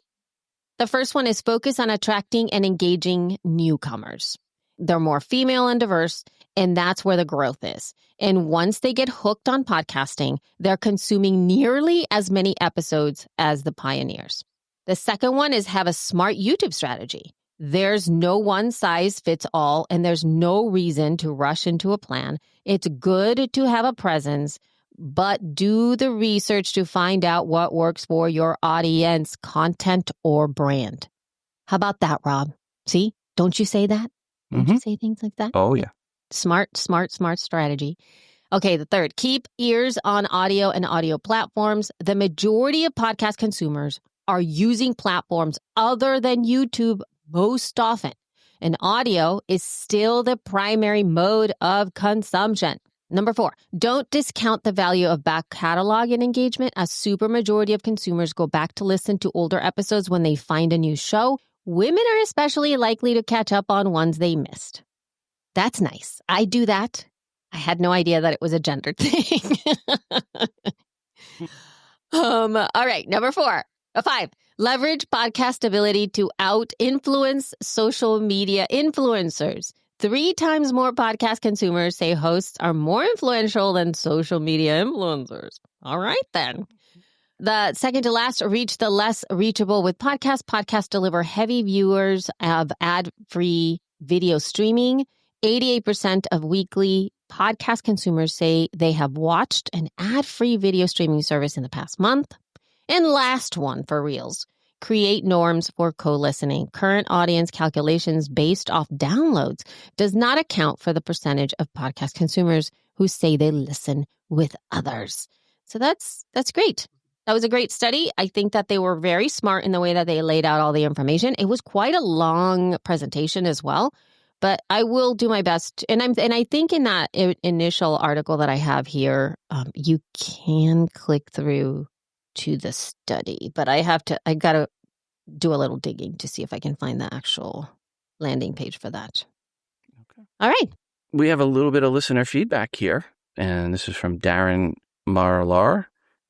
The first one is focus on attracting and engaging newcomers. They're more female and diverse, and that's where the growth is. And once they get hooked on podcasting, they're consuming nearly as many episodes as the pioneers. The second one is have a smart YouTube strategy. There's no one size fits all, and there's no reason to rush into a plan. It's good to have a presence, but do the research to find out what works for your audience, content, or brand. How about that, Rob? See, don't you say that? Don't you say things like that? Oh, yeah. Smart strategy. Okay, the third, keep ears on audio and audio platforms. The majority of podcast consumers are using platforms other than YouTube most often, and audio is still the primary mode of consumption. Number 4, don't discount the value of back catalog and engagement. A super majority of consumers go back to listen to older episodes when they find a new show. Women are especially likely to catch up on ones they missed. That's nice. I do that. I had no idea that it was a gender thing. All right, number 5, leverage podcast ability to out-influence social media influencers. 3 times more podcast consumers say hosts are more influential than social media influencers. All right, then. The second to last, reach the less reachable with podcasts. Podcasts deliver heavy viewers of ad-free video streaming. 88% of weekly podcast consumers say they have watched an ad-free video streaming service in the past month. And last one for reals, create norms for co-listening. Current audience calculations based off downloads does not account for the percentage of podcast consumers who say they listen with others. So that's great. That was a great study. I think that they were very smart in the way that they laid out all the information. It was quite a long presentation as well, but I will do my best. And I think in that initial article that I have here, you can click through to the study, but I got to do a little digging to see if I can find the actual landing page for that. Okay. All right. We have a little bit of listener feedback here, and this is from Darren Marlar,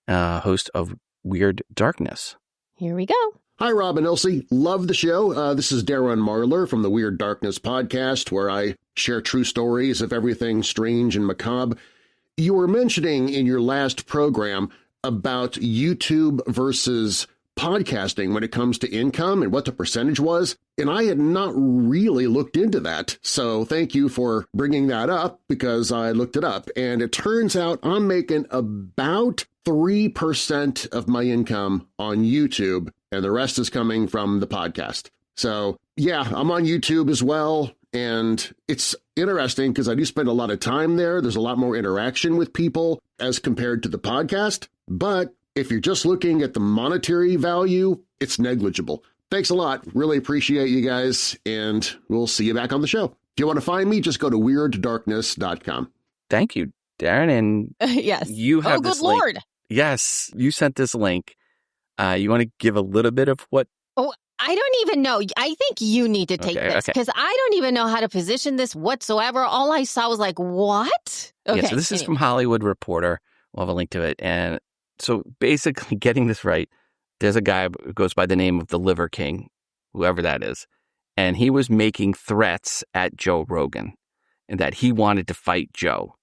host of Weird Darkness. Here we go. Hi, Rob and Elsie. Love the show. This is Darren Marlar from the Weird Darkness podcast, where I share true stories of everything strange and macabre. You were mentioning in your last program about YouTube versus podcasting when it comes to income and what the percentage was, and I had not really looked into that. So thank you for bringing that up, because I looked it up, and it turns out I'm making about 3% of my income on YouTube, and the rest is coming from the podcast. So yeah, I'm on YouTube as well, and it's interesting because I do spend a lot of time there. There's a lot more interaction with people as compared to the podcast, but if you're just looking at the monetary value, it's negligible. Thanks a lot. Really appreciate you guys, and we'll see you back on the show. If you want to find me, just go to weirddarkness.com. Thank you, Darren. And yes. You have good this link. Lord. Yes, you sent this link. You want to give a little bit of what? Oh, I don't even know. I think you need to take this, because I don't even know how to position this whatsoever. All I saw was like, what? Okay. Yeah, so this is from Hollywood Reporter. We'll have a link to it. And so basically, getting this right, there's a guy who goes by the name of the Liver King, whoever that is, and he was making threats at Joe Rogan and that he wanted to fight Joe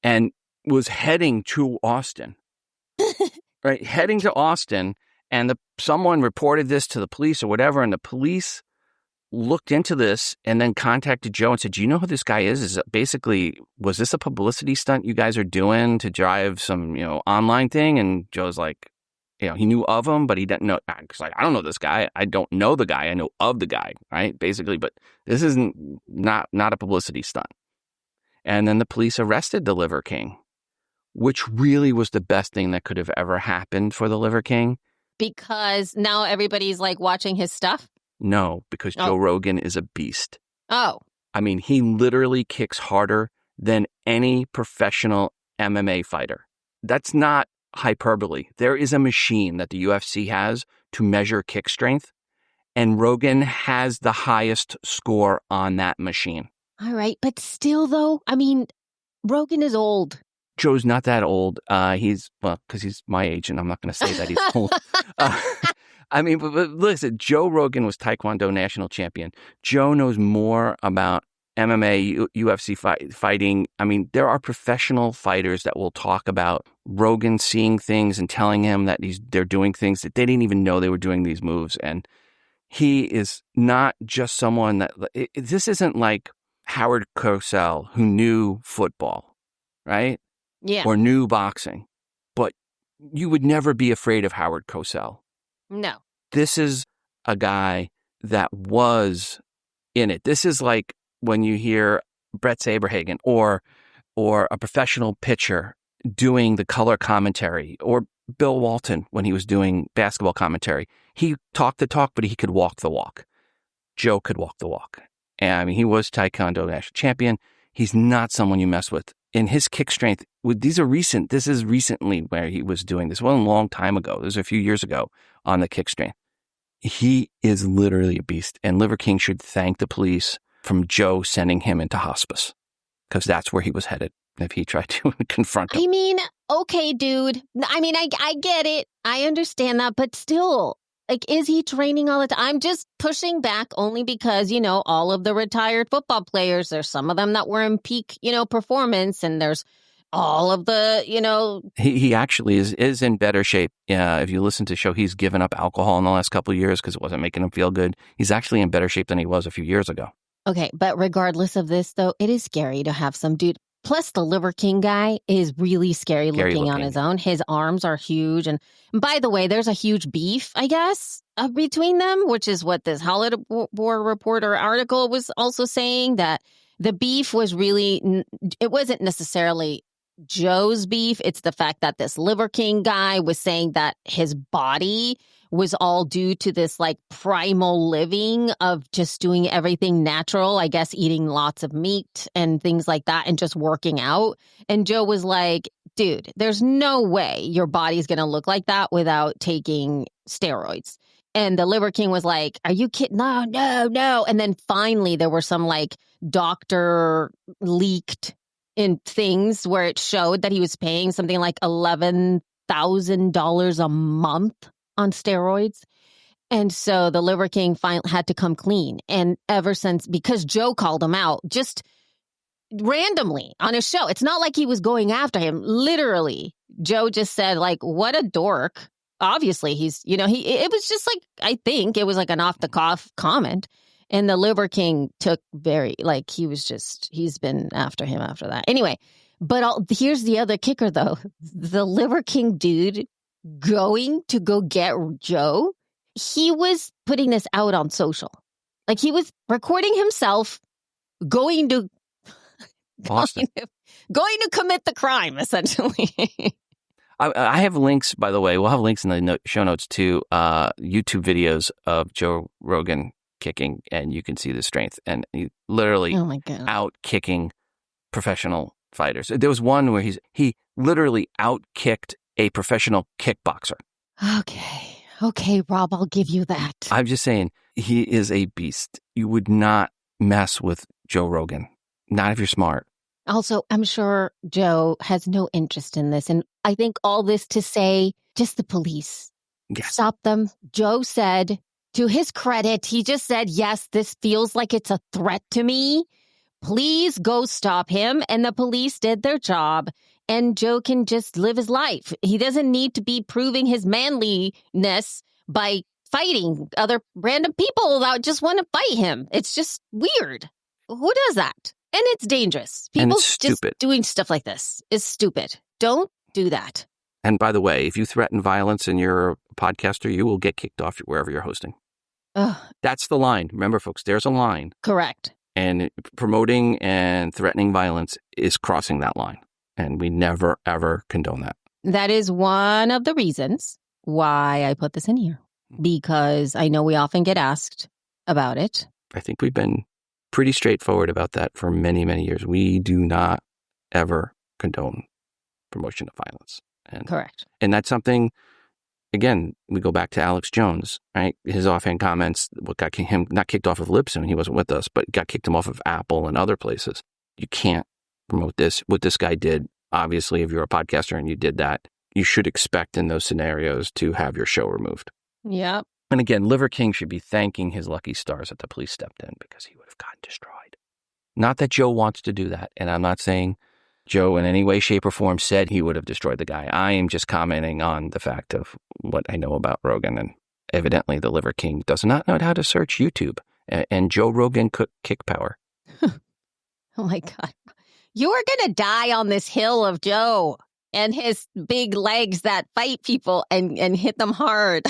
and was heading to Austin, right? Heading to Austin, and someone reported this to the police or whatever, and the police looked into this and then contacted Joe and said, do you know who this guy is? Was this a publicity stunt you guys are doing to drive some, online thing? And Joe's like, he knew of him, but he didn't know. He's like, I don't know this guy. I don't know the guy. I know of the guy, right? Basically, but this isn't not a publicity stunt. And then the police arrested the Liver King. which really was the best thing that could have ever happened for the Liver King. Because now everybody's like watching his stuff? No, because Joe Rogan is a beast. Oh. I mean, he literally kicks harder than any professional MMA fighter. That's not hyperbole. There is a machine that the UFC has to measure kick strength, and Rogan has the highest score on that machine. All right. But still, though, I mean, Rogan is old. Joe's not that old. Because he's my age, and I'm not going to say that he's old. I mean, but listen, Joe Rogan was Taekwondo national champion. Joe knows more about MMA, UFC fighting. I mean, there are professional fighters that will talk about Rogan seeing things and telling him that they're doing things that they didn't even know they were doing these moves. And he is not just someone that this isn't like Howard Cosell, who knew football, right? Yeah. Or knew boxing. But you would never be afraid of Howard Cosell. No. This is a guy that was in it. This is like when you hear Brett Saberhagen or a professional pitcher doing the color commentary, or Bill Walton when he was doing basketball commentary. He talked the talk, but he could walk the walk. Joe could walk the walk. And I mean, he was Taekwondo national champion. He's not someone you mess with. In his kick strength, this is recently where he was doing this. It wasn't a long time ago. It was a few years ago on the kick strength. He is literally a beast. And Liver King should thank the police from Joe sending him into hospice, because that's where he was headed if he tried to confront him. I mean, okay, dude. I mean, I get it. I understand that. But still, like, is he training all the time? I'm just pushing back only because, all of the retired football players, there's some of them that were in peak, performance, and there's all of the, He actually is in better shape. If you listen to the show, he's given up alcohol in the last couple of years because it wasn't making him feel good. He's actually in better shape than he was a few years ago. Okay, but regardless of this, though, it is scary to have some dude. Plus, the Liver King guy is really scary looking on his own. His arms are huge. And by the way, there's a huge beef, I guess, between them, which is what this Hollywood Reporter article was also saying, that the beef was really, it wasn't necessarily Joe's beef. It's the fact that this Liver King guy was saying that his body was all due to this like primal living of just doing everything natural, I guess eating lots of meat and things like that and just working out. And Joe was like, dude, there's no way your body's going to look like that without taking steroids. And the Liver King was like, are you kidding? No. And then finally there were some like doctor leaked in things where it showed that he was paying something like $11,000 a month on steroids. And so the Liver King finally had to come clean. And ever since, because Joe called him out just randomly on his show, it's not like he was going after him. Literally, Joe just said, like, what a dork. Obviously, it was just like, I think it was like an off the cuff comment. And the Liver King took he's been after him after that. Anyway, but here's the other kicker, though. The Liver King dude going to go get Joe, he was putting this out on social. Like, he was recording himself going to Boston. going to commit the crime, essentially. I have links, by the way. We'll have links in the show notes to YouTube videos of Joe Rogan kicking, and you can see the strength. And he literally out kicking professional fighters. There was one where he literally out kicked a professional kickboxer. Okay, Rob, I'll give you that. I'm just saying, he is a beast. You would not mess with Joe Rogan, not if you're smart. Also, I'm sure Joe has no interest in this. And I think all this to say, just the police. Yes. Stop them. Joe said, to his credit, he just said, yes, this feels like it's a threat to me. Please go stop him. And the police did their job. And Joe can just live his life. He doesn't need to be proving his manliness by fighting other random people that just want to fight him. It's just weird. Who does that? And it's dangerous. People just doing stuff like this is stupid. Don't do that. And by the way, if you threaten violence and you're a podcaster, you will get kicked off wherever you're hosting. Ugh. That's the line. Remember, folks, there's a line. Correct. And promoting and threatening violence is crossing that line. And we never, ever condone that. That is one of the reasons why I put this in here, because I know we often get asked about it. I think we've been pretty straightforward about that for many, many years. We do not ever condone promotion of violence. Correct. And that's something, again, we go back to Alex Jones, right? His offhand comments, what got him not kicked off of Libsyn, he wasn't with us, but got kicked him off of Apple and other places. You can't promote this. What this guy did, obviously, if you're a podcaster and you did that, you should expect in those scenarios to have your show removed. Yep. And again, Liver King should be thanking his lucky stars that the police stepped in, because he would have gotten destroyed. Not that Joe wants to do that. And I'm not saying Joe in any way, shape, or form said he would have destroyed the guy. I am just commenting on the fact of what I know about Rogan. And evidently the Liver King does not know how to search YouTube. And Joe Rogan could kick power. Oh my God. You are going to die on this hill of Joe and his big legs that fight people and hit them hard.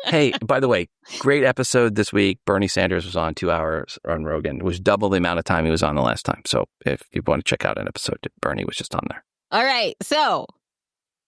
Hey, by the way, great episode this week. Bernie Sanders was on 2 hours on Rogan. It was double the amount of time he was on the last time. So if you want to check out an episode, Bernie was just on there. All right. So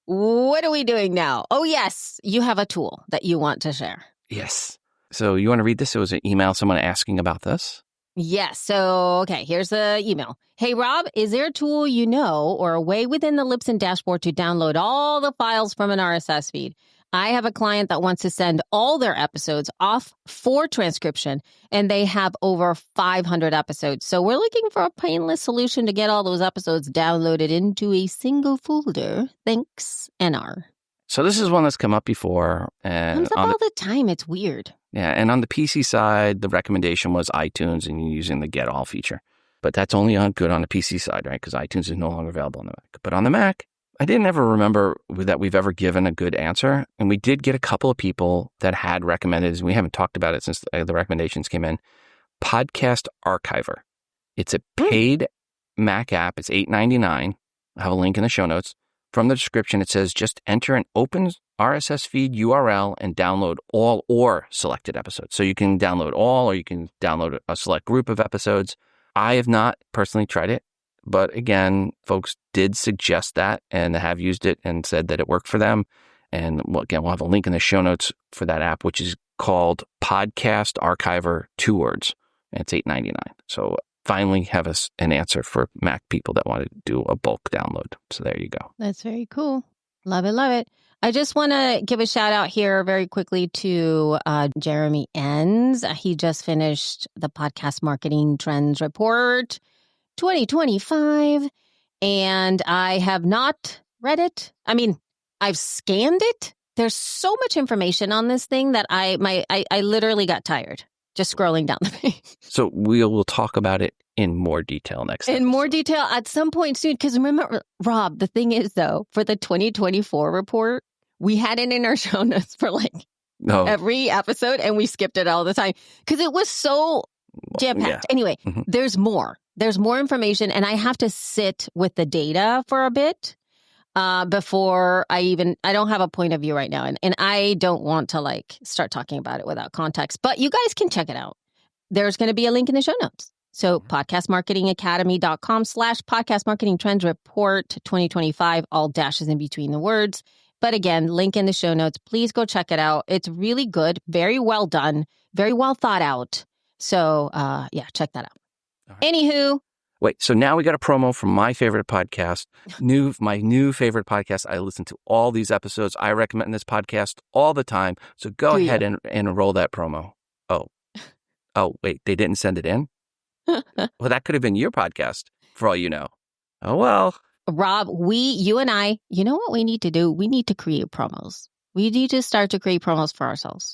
what are we doing now? Oh, yes. You have a tool that you want to share. Yes. So you want to read this? It was an email, someone asking about this. Yes. So, okay, here's the email. Hey, Rob, is there a tool you know or a way within the Libsyn dashboard to download all the files from an RSS feed? I have a client that wants to send all their episodes off for transcription, and they have over 500 episodes. So we're looking for a painless solution to get all those episodes downloaded into a single folder. Thanks, NR. So this is one that's come up before. And comes up all the time. It's weird. Yeah, and on the PC side, the recommendation was iTunes and using the Get All feature. But that's only good on the PC side, right? Because iTunes is no longer available on the Mac. But on the Mac, I didn't ever remember that we've ever given a good answer. And we did get a couple of people that had recommended, and we haven't talked about it since the recommendations came in, Podcast Archiver. It's a paid Mac app. It's $8.99. I have a link in the show notes. From the description, it says just enter an open RSS feed URL and download all or selected episodes. So you can download all, or you can download a select group of episodes. I have not personally tried it, but again, folks did suggest that and have used it and said that it worked for them. And again, we'll have a link in the show notes for that app, which is called Podcast Archiver, 2 words, and it's $8.99. So finally have an answer for Mac people that want to do a bulk download. So there you go. That's very cool. Love it, love it. I just want to give a shout out here very quickly to Jeremy Enns. He just finished the Podcast Marketing Trends Report 2025, and I have not read it. I mean, I've scanned it. There's so much information on this thing that I literally got tired just scrolling down the page. So we will talk about it in more detail next time. In more detail at some point soon. Because remember, Rob, the thing is, though, for the 2024 report, we had it in our show notes for every episode, and we skipped it all the time because it was so jam-packed. Yeah. Anyway, there's more. There's more information, and I have to sit with the data for a bit before I don't have a point of view right now. And I don't want to start talking about it without context, but you guys can check it out. There's going to be a link in the show notes. So podcastmarketingacademy.com/podcast marketing trends report 2025, all dashes in between the words. But again, link in the show notes. Please go check it out. It's really good. Very well done. Very well thought out. So yeah, check that out. Right. Anywho. Wait, so now we got a promo from my favorite podcast, my new favorite podcast. I listen to all these episodes. I recommend this podcast all the time. So go ahead and enroll that promo. Oh, wait, they didn't send it in? Well, that could have been your podcast for all you know. Oh, well. Rob, you and I, you know what we need to do? We need to create promos. We need to start to create promos for ourselves.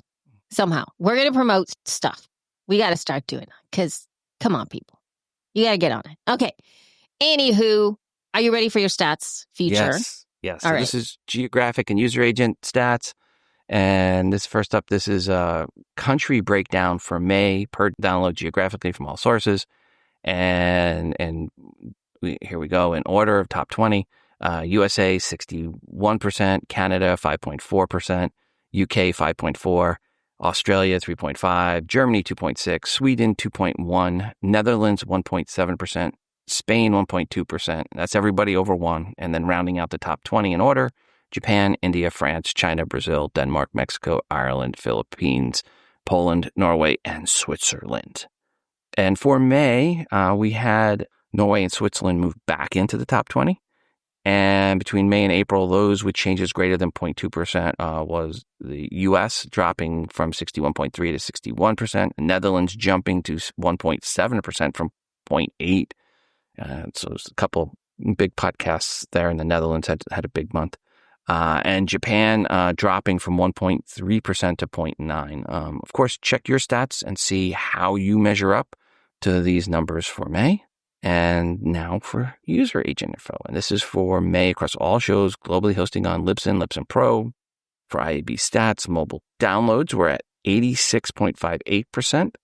Somehow. We're going to promote stuff. We got to start doing it because, come on, people. You got to get on it. Okay. Anywho, are you ready for your stats feature? Yes. So This is geographic and user agent stats. And this first up, this is a country breakdown for May per download geographically from all sources. And here we go in order of top 20. USA 61%, Canada 5.4%, UK 5.4%, Australia 3.5%, Germany 2.6%, Sweden 2.1%, Netherlands 1.7%, Spain 1.2%. That's everybody over 1. And then rounding out the top 20 in order, Japan, India, France, China, Brazil, Denmark, Mexico, Ireland, Philippines, Poland, Norway, and Switzerland. And for May, we had Norway and Switzerland move back into the top 20. And between May and April, those with changes greater than 0.2% was the U.S. dropping from 61.3 to 61%, Netherlands jumping to 1.7% from 0.8. So there's a couple big podcasts there in the Netherlands had a big month. And Japan dropping from 1.3% to 0.9%. Of course, check your stats and see how you measure up to these numbers for May. And now for user agent info. And this is for May across all shows globally hosting on Libsyn, Libsyn Pro. For IAB stats, mobile downloads were at 86.58%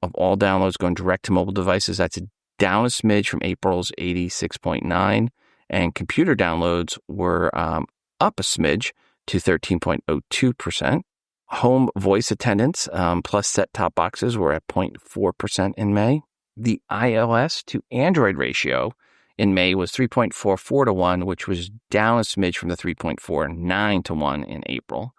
of all downloads going direct to mobile devices. That's down a smidge from April's 86.9%. And computer downloads were up a smidge to 13.02%. Home voice attendance plus set-top boxes were at 0.4% in May. The iOS to Android ratio in May was 3.44 to 1, which was down a smidge from the 3.49 to 1 in April.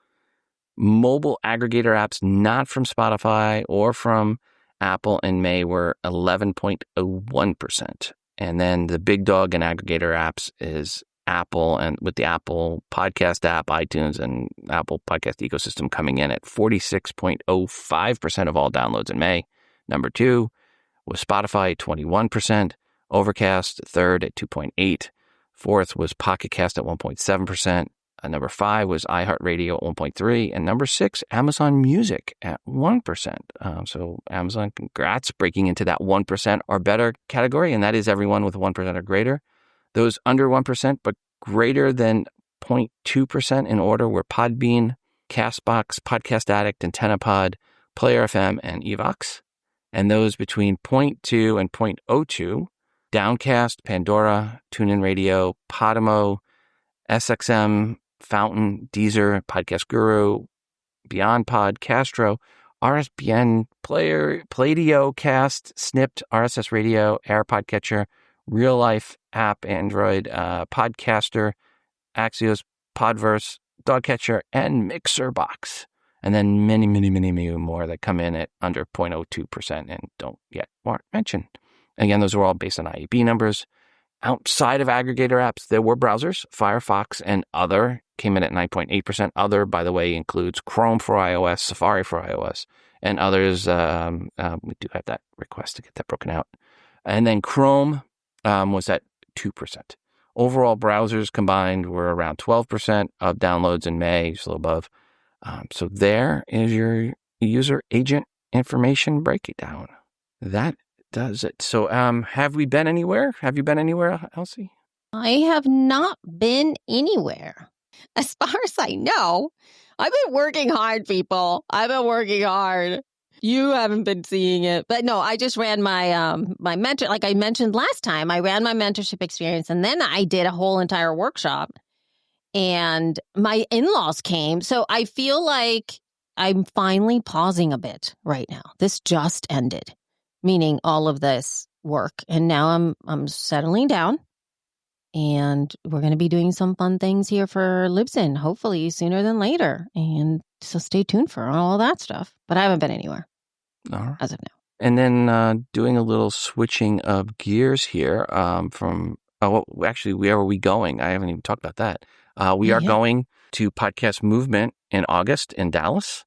Mobile aggregator apps not from Spotify or from Apple in May were 11.01%. And then the big dog in aggregator apps is Apple, and with the Apple Podcast app, iTunes, and Apple Podcast ecosystem coming in at 46.05% of all downloads in May. Number 2 was Spotify at 21%, Overcast third at 2.8%, fourth was Pocket Cast at 1.7%, number 5 was iHeartRadio at 1.3%, and number 6, Amazon Music at 1%. So Amazon, congrats, breaking into that 1% or better category, and that is everyone with 1% or greater. Those under 1% but greater than 0.2% in order were Podbean, Castbox, Podcast Addict, AntennaPod, Player FM, and Evox. And those between 0.2 and 0.02, Downcast, Pandora, TuneIn Radio, Podimo, SXM, Fountain, Deezer, Podcast Guru, Beyond Pod, Castro, RSBN Player, Pladio, Cast, Snipped, RSS Radio, Air Podcatcher, Real Life App, Android, Podcaster, Axios, Podverse, Dogcatcher, and Mixerbox. And then many, many, many, many more that come in at under 0.02% and don't yet warrant mention. Again, those are all based on IAB numbers. Outside of aggregator apps, there were browsers. Firefox and Other came in at 9.8%. Other, by the way, includes Chrome for iOS, Safari for iOS, and others. We do have that request to get that broken out. And then Chrome was at 2%. Overall, browsers combined were around 12% of downloads in May, just a little above. So there is your user agent information breakdown. That does it. So have we been anywhere? Have you been anywhere, Elsie? I have not been anywhere. As far as I know, I've been working hard, people. I've been working hard. You haven't been seeing it. But no, I just ran my my mentor, like I mentioned last time, I ran my mentorship experience, and then I did a whole entire workshop. And my in-laws came. So I feel like I'm finally pausing a bit right now. This just ended, meaning all of this work. And now I'm settling down. And we're going to be doing some fun things here for Libsyn, hopefully sooner than later. And so stay tuned for all that stuff. But I haven't been anywhere as of now. And then doing a little switching of gears here from, actually, where are we going? I haven't even talked about that. We are going to Podcast Movement in August in Dallas.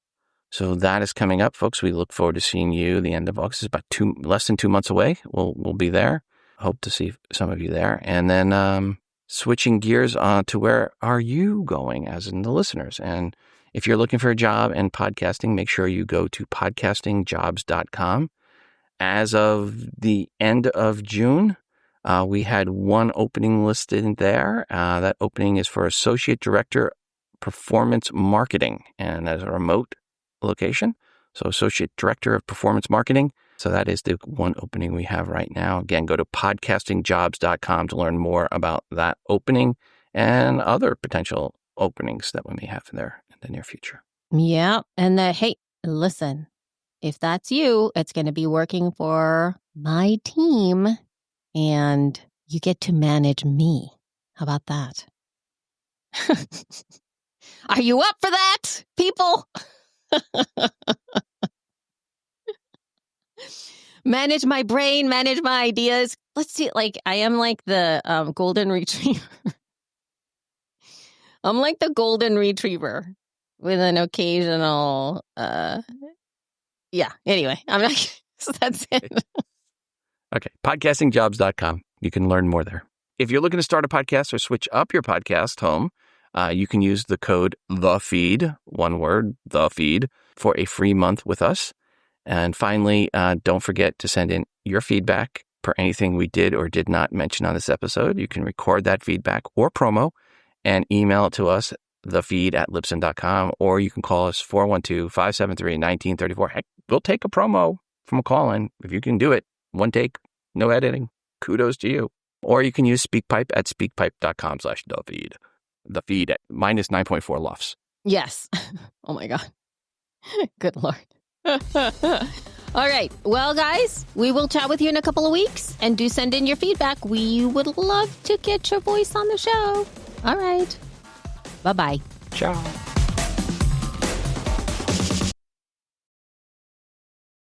So that is coming up, folks. We look forward to seeing you the end of August. It's about less than 2 months away. We'll be there. Hope to see some of you there. And then switching gears to where are you going, as in the listeners. And if you're looking for a job in podcasting, make sure you go to podcastingjobs.com. As of the end of June, we had one opening listed there. That opening is for Associate Director Performance Marketing, and that's a remote location. So Associate Director of Performance Marketing. So that is the one opening we have right now. Again, go to podcastingjobs.com to learn more about that opening and other potential openings that we may have there in the near future. Yeah. And hey, listen, if that's you, it's going to be working for my team and you get to manage me. How about that? Are you up for that, people? Manage my brain, manage my ideas. Let's see, I am like the golden retriever. I'm like the golden retriever with an occasional, anyway, I'm not, so that's it. Okay, podcastingjobs.com. You can learn more there. If you're looking to start a podcast or switch up your podcast home, you can use the code THEFEED, one word, THEFEED, for a free month with us. And finally, don't forget to send in your feedback for anything we did or did not mention on this episode. You can record that feedback or promo and email it to us, thefeed@libsyn.com, or you can call us 412-573-1934. Heck, we'll take a promo from a call-in if you can do it. One take, no editing. Kudos to you. Or you can use SpeakPipe at speakpipe.com/thefeed. The feed at minus 9.4 LUFS. Yes. Oh my God. Good Lord. All right. Well, guys, we will chat with you in a couple of weeks, and do send in your feedback. We would love to get your voice on the show. All right. Bye-bye. Ciao.